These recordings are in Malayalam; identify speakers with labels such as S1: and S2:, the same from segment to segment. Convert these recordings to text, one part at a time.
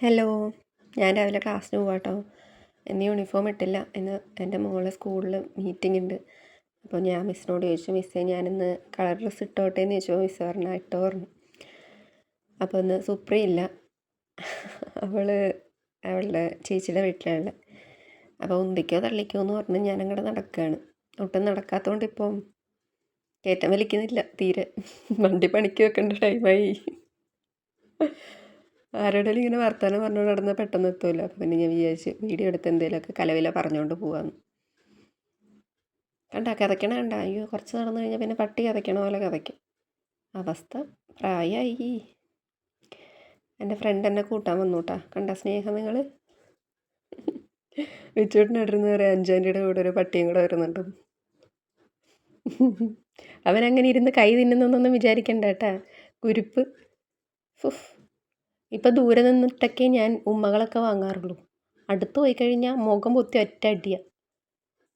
S1: ഹലോ, ഞാൻ രാവിലെ ക്ലാസ്സിന് പോവാം കേട്ടോ. ഇന്ന് യൂണിഫോം ഇട്ടില്ല. ഇന്ന് എൻ്റെ മോളെ സ്കൂളിൽ മീറ്റിംഗ് ഉണ്ട്. അപ്പോൾ ഞാൻ മിസ്സിനോട് ചോദിച്ചു, മിസ്സേ ഞാനിന്ന് കളർ ഡ്രസ്സ് ഇട്ടോട്ടെ എന്ന് ചോദിച്ചു. മിസ്സ് പറഞ്ഞു ഇട്ടോ പറഞ്ഞു. അപ്പോൾ ഇന്ന് സുപ്രി ഇല്ല, അവളുടെ ചേച്ചിയുടെ വീട്ടിലുള്ള. അപ്പോൾ ഉന്തിക്കോ തള്ളിക്കോ എന്ന് പറഞ്ഞ് ഞാനങ്ങോട്ട് നടക്കുകയാണ്. ഒട്ടും നടക്കാത്തതുകൊണ്ട് ഇപ്പം കയറ്റം വലിക്കുന്നില്ല തീരെ. വണ്ടി പണിക്ക് വെക്കേണ്ട ടൈമായി. ആരോടെങ്കിലും ഇങ്ങനെ വർത്തമാനം പറഞ്ഞുകൊണ്ട് നടന്നാൽ പെട്ടെന്ന് എത്തുമല്ലോ. അപ്പോൾ പിന്നെ ഞാൻ വിചാരിച്ച് വീഡിയോ എടുത്ത് എന്തെങ്കിലുമൊക്കെ കലവില പറഞ്ഞുകൊണ്ട് പോകാമെന്ന്. കഥയ്ക്കണ അയ്യോ കുറച്ച് നടന്നു കഴിഞ്ഞാൽ പിന്നെ പട്ടി കഥയ്ക്കണ പോലെ കഥയ്ക്കും അവസ്ഥ. പ്രായമായി. എൻ്റെ ഫ്രണ്ട് എന്നെ കൂട്ടാൻ വന്നു കേട്ടാ. സ്നേഹം നിങ്ങൾ വിച്ചൂട്ടിനിടരുന്ന് പറയാം. അഞ്ചാൻ്റിയുടെ കൂടെ ഒരു പട്ടിയും കൂടെ വരുന്നുണ്ട്. അവനങ്ങനെ ഇരുന്ന് കൈ തിന്നുന്നൊന്നും വിചാരിക്കണ്ട കേട്ടാ. കുരുപ്പ്. ഇപ്പം ദൂരെ നിന്നിട്ടൊക്കെ ഞാൻ ഉമ്മകളൊക്കെ വാങ്ങാറുള്ളൂ. അടുത്ത് പോയി കഴിഞ്ഞാൽ മുഖം പൊത്തി ഒറ്റ അടിയാണ്.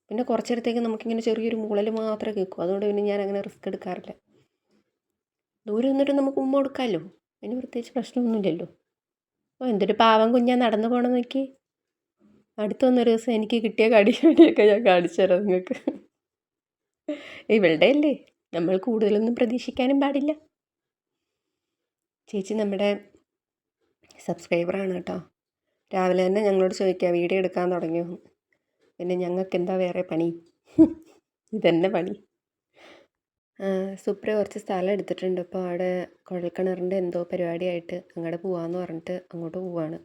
S1: പിന്നെ കുറച്ചിടത്തേക്ക് നമുക്കിങ്ങനെ ചെറിയൊരു മൂളൽ മാത്രമേ കേൾക്കൂ. അതുകൊണ്ട് പിന്നെ ഞാൻ അങ്ങനെ റിസ്ക് എടുക്കാറില്ല. ദൂരെ നിന്നിട്ട് നമുക്ക് ഉമ്മ കൊടുക്കാമല്ലോ. അതിന് പ്രത്യേകിച്ച് പ്രശ്നമൊന്നുമില്ലല്ലോ. എന്തൊരു പാവം കുഞ്ഞാ നടന്നു പോകണം നോക്കി. അടുത്ത് വന്നൊരു ദിവസം എനിക്ക് കിട്ടിയ കടിയൊക്കെ ഞാൻ കാണിച്ചു തരാം നിങ്ങൾക്ക്. ഇവളുടെ അല്ലേ, നമ്മൾ കൂടുതലൊന്നും പ്രതീക്ഷിക്കാനും പാടില്ല. ചേച്ചി നമ്മുടെ സബ്സ്ക്രൈബറാണ് കേട്ടോ. രാവിലെ തന്നെ ഞങ്ങളോട് ചോദിക്കുക വീഡിയോ എടുക്കാൻ തുടങ്ങിയോ. പിന്നെ ഞങ്ങൾക്ക് എന്താ വേറെ പണി, ഇതന്നെ പണി. സുപ്ര കുറച്ച് സ്ഥലം എടുത്തിട്ടുണ്ട്. അപ്പോൾ അവിടെ കുഴൽക്കിണറിൻ്റെ എന്തോ പരിപാടിയായിട്ട് അങ്ങോട്ട് പോവാമെന്ന് പറഞ്ഞിട്ട് അങ്ങോട്ട് പോവാണ്.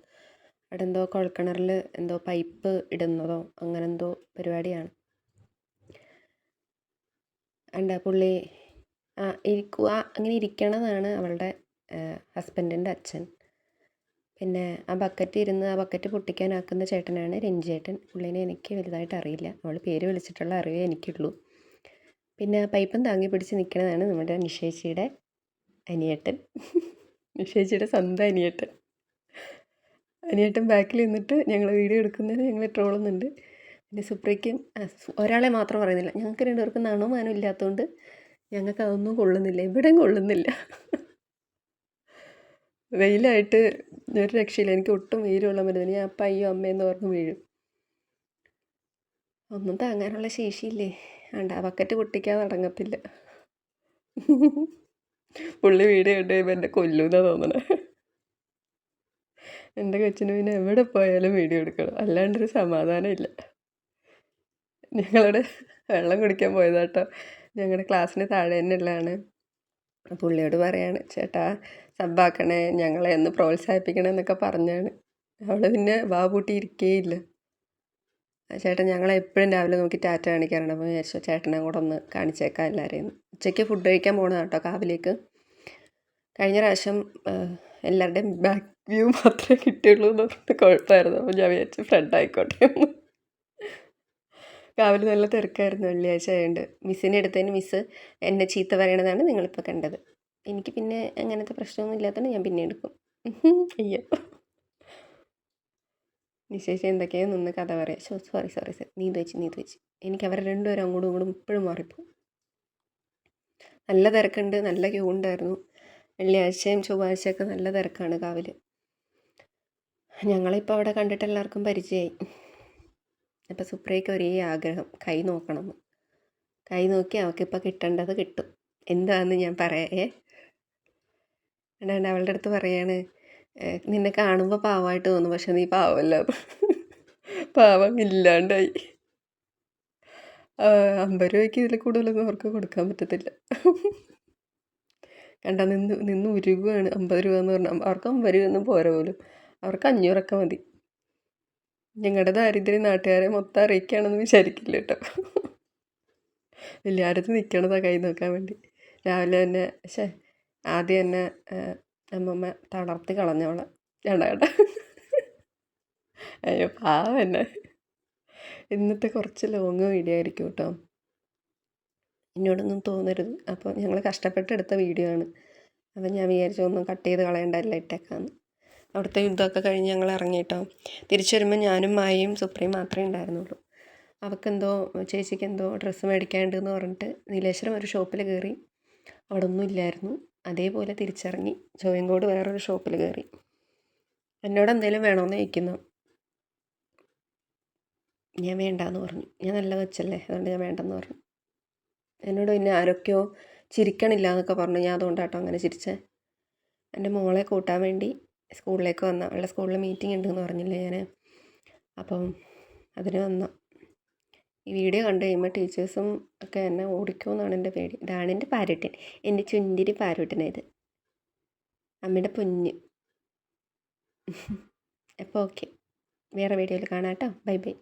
S1: അവിടെ എന്തോ കുഴൽക്കിണറിൽ എന്തോ പൈപ്പ് ഇടുന്നതോ അങ്ങനെ എന്തോ പരിപാടിയാണ്. പുള്ളി അങ്ങനെ ഇരിക്കണതാണ് അവളുടെ ഹസ്ബൻഡിൻ്റെ അച്ഛൻ. പിന്നെ ആ ബക്കറ്റ് പൊട്ടിക്കാനാക്കുന്ന ചേട്ടനാണ് രഞ്ജേട്ടൻ. പുള്ളീനെ എനിക്ക് വലുതായിട്ട് അറിയില്ല. അവൾ പേര് വിളിച്ചിട്ടുള്ള അറിവേ എനിക്കുള്ളൂ. പിന്നെ പൈപ്പും താങ്ങി പിടിച്ച് നിൽക്കുന്നതാണ് നമ്മുടെ നിഷേച്ചിയുടെ അനിയേട്ടൻ. നിഷേച്ചിയുടെ സ്വന്തം അനിയേട്ടൻ ബാക്കിൽ നിന്നിട്ട് ഞങ്ങൾ വീഡിയോ എടുക്കുന്നതിന് ഞങ്ങൾ ട്രോളുന്നുണ്ട്. പിന്നെ സുപ്രയ്ക്കും ഒരാളെ മാത്രം പറയുന്നില്ല, ഞങ്ങൾക്ക് രണ്ടുപേർക്കും നാണോ മാനോ ഇല്ലാത്തതുകൊണ്ട് ഞങ്ങൾക്ക് അതൊന്നും കൊള്ളുന്നില്ല, എവിടെയും കൊള്ളുന്നില്ല. വെയിലായിട്ട് ഒരു രക്ഷയില്ല. എനിക്ക് ഒട്ടും വെയിൽ കൊള്ളാൻ പറ്റുന്നില്ല. ഞാൻ അപ്പം അയ്യോ അമ്മയെന്ന് പറഞ്ഞ് വീഴും. ഒന്നും താങ്ങാനുള്ള ശേഷിയില്ലേ. ബക്കറ്റ് പൊട്ടിക്കാതെ അടങ്ങത്തില്ല. പുള്ളി വീഡിയോ കണ്ടു കഴിയുമ്പോൾ എന്നെ കൊല്ലുമെന്നാണ് തോന്നണേ. എൻ്റെ കൊച്ചിന് പിന്നെ എവിടെ പോയാലും വീഡിയോ എടുക്കണം, അല്ലാണ്ടൊരു സമാധാനം ഇല്ല. ഞങ്ങളുടെ വെള്ളം കുടിക്കാൻ പോയതാട്ടോ. ഞങ്ങളുടെ ക്ലാസ്സിന് താഴെ തന്നെ ഉള്ളതാണ്. പുള്ളിയോട് പറയാണ്, ചേട്ടാ സബ്ബാക്കണേ, ഞങ്ങളെ ഒന്ന് പ്രോത്സാഹിപ്പിക്കണേ എന്നൊക്കെ പറഞ്ഞാണ്. അവൾ പിന്നെ വാ പൂട്ടി ഇരിക്കേയില്ല. ചേട്ടൻ ഞങ്ങളെ എപ്പോഴും രാവിലെ നോക്കി ടാറ്റ കാണിക്കാറുണ്ട്. അപ്പോൾ വിചാരിച്ചു ചേട്ടനെ കൂടെ ഒന്ന് കാണിച്ചേക്കാം എല്ലാവരെയും. ഉച്ചയ്ക്ക് ഫുഡ് കഴിക്കാൻ പോകണം കേട്ടോ കാവിലേക്ക്. കഴിഞ്ഞ പ്രാവശ്യം എല്ലാവരുടെയും ബാക്ക് വ്യൂ മാത്രമേ കിട്ടിയുള്ളൂ എന്ന് പറഞ്ഞിട്ട് കുഴപ്പമായിരുന്നു. അപ്പോൾ ഞാൻ വിചാരിച്ചു ഫ്രണ്ട് ആയിക്കോട്ടെ എന്ന്. കാവിൽ നല്ല തിരക്കായിരുന്നു വെള്ളിയാഴ്ച ആയതുകൊണ്ട്. മിസ്സിനെ എടുത്തതിന് മിസ്സ് എന്നെ ചീത്ത പറയണതാണ് നിങ്ങളിപ്പോൾ കണ്ടത്. എനിക്ക് പിന്നെ അങ്ങനത്തെ പ്രശ്നമൊന്നും ഇല്ലാത്തതുകൊണ്ട് ഞാൻ പിന്നെ എടുക്കും. അയ്യോ, നിശ്ചയിച്ച് എന്തൊക്കെയോ നിന്ന് കഥ പറയാം. സോറി സർ, നീ വെച്ച് എനിക്ക് അവരെ രണ്ടുപേരും അങ്ങോട്ടും ഇങ്ങോട്ടും ഇപ്പോഴും മാറിപ്പോവും. നല്ല തിരക്കുണ്ട്, നല്ല ക്യൂ ഉണ്ടായിരുന്നു. വെള്ളിയാഴ്ചയും ചൊവ്വാഴ്ചയൊക്കെ നല്ല തിരക്കാണ് കാവിൽ. ഞങ്ങളിപ്പോൾ അവിടെ കണ്ടിട്ട് എല്ലാവർക്കും പരിചയമായി. അപ്പോൾ സുപ്രയ്ക്ക് ഒരേ ആഗ്രഹം കൈ നോക്കണമെന്ന്. കൈ നോക്കി അവൾക്കിപ്പോൾ കിട്ടേണ്ടത് കിട്ടും. എന്താണെന്ന് ഞാൻ പറയേ. അവളുടെ അടുത്ത് പറയാണ്, നിന്നെ കാണുമ്പോൾ പാവമായിട്ട് തോന്നും, പക്ഷെ നീ പാവമല്ല. പാവം ഇല്ലാണ്ടായി. 50 രൂപയ്ക്ക് ഇതിൽ കൂടുതലൊന്നും അവർക്ക് കൊടുക്കാൻ പറ്റത്തില്ല. നിന്ന് ഉരുകുകയാണ്. 50 രൂപ എന്ന് പറഞ്ഞാൽ അവർക്ക് 50 രൂപയൊന്നും പോരാ പോലും. അവർക്ക് 500 മതി. ഞങ്ങളുടെ ദാരിദ്ര്യം നാട്ടുകാരെ മൊത്തം അറിയിക്കുകയാണെന്ന് വിചാരിക്കില്ല കേട്ടോ. എല്ലായിടത്തും നിൽക്കണതാണ് കൈ നോക്കാൻ വേണ്ടി. രാവിലെ തന്നെ ആദ്യം തന്നെ അമ്മമ്മ തളർത്തി കളഞ്ഞോളാം. കേട്ടാ അയ്യോ പാവം തന്നെ. ഇന്നത്തെ കുറച്ച് ലോങ് വീഡിയോ ആയിരിക്കും കേട്ടോ, എന്നോടൊന്നും തോന്നരുത്. അപ്പോൾ ഞങ്ങൾ കഷ്ടപ്പെട്ടെടുത്ത വീഡിയോ ആണ്. അപ്പം ഞാൻ വിചാരിച്ചു ഒന്നും കട്ട് ചെയ്ത് കളയണ്ടല്ല ഇട്ടേക്കാന്ന്. അവിടുത്തെ യുദ്ധമൊക്കെ കഴിഞ്ഞ് ഞങ്ങൾ ഇറങ്ങി കേട്ടോ. തിരിച്ചു വരുമ്പോൾ ഞാനും മായയും സുപ്രയും മാത്രമേ ഉണ്ടായിരുന്നുള്ളൂ. അവൾക്കെന്തോ ചേച്ചിക്ക് എന്തോ ഡ്രസ്സ് മേടിക്കാനുണ്ടെന്ന് പറഞ്ഞിട്ട് നീലേശ്വരം ഒരു ഷോപ്പിൽ കയറി. അവിടെ ഒന്നും ഇല്ലായിരുന്നു. അതേപോലെ തിരിച്ചിറങ്ങി ചോയങ്കോട് വേറൊരു ഷോപ്പിൽ കയറി. എന്നോട് എന്തെങ്കിലും വേണമെന്ന് ചോദിക്കുന്നു. ഞാൻ വേണ്ടാന്ന് പറഞ്ഞു. ഞാൻ നല്ല കൊച്ചല്ലേ, അതുകൊണ്ട് ഞാൻ വേണ്ടെന്ന് പറഞ്ഞു. എന്നോട് പിന്നെ ആരൊക്കെയോ ചിരിക്കണില്ല എന്നൊക്കെ പറഞ്ഞു. ഞാൻ അതുകൊണ്ടാട്ടോ അങ്ങനെ ചിരിച്ചേ. എൻ്റെ മോളെ കൂട്ടാൻ വേണ്ടി സ്കൂളിലേക്ക് വന്ന, അവളുടെ സ്കൂളിൽ മീറ്റിംഗ് ഉണ്ടെന്ന് പറഞ്ഞില്ലേ ഞാൻ, അപ്പം അതിന് വന്ന. ഈ വീഡിയോ കണ്ടു കഴിയുമ്പോൾ ടീച്ചേഴ്സും ഒക്കെ എന്നെ ഓടിക്കുമെന്നാണ് എൻ്റെ പേടി. ഇതാണ് എൻ്റെ പാരൂട്ടൻ, എൻ്റെ ചുന്തിരി പാരൂട്ടനായത്, അമ്മയുടെ പൊന്ന്. അപ്പോൾ ഓക്കെ, വേറെ വീഡിയോയിൽ കാണാം കേട്ടോ. Bye bye.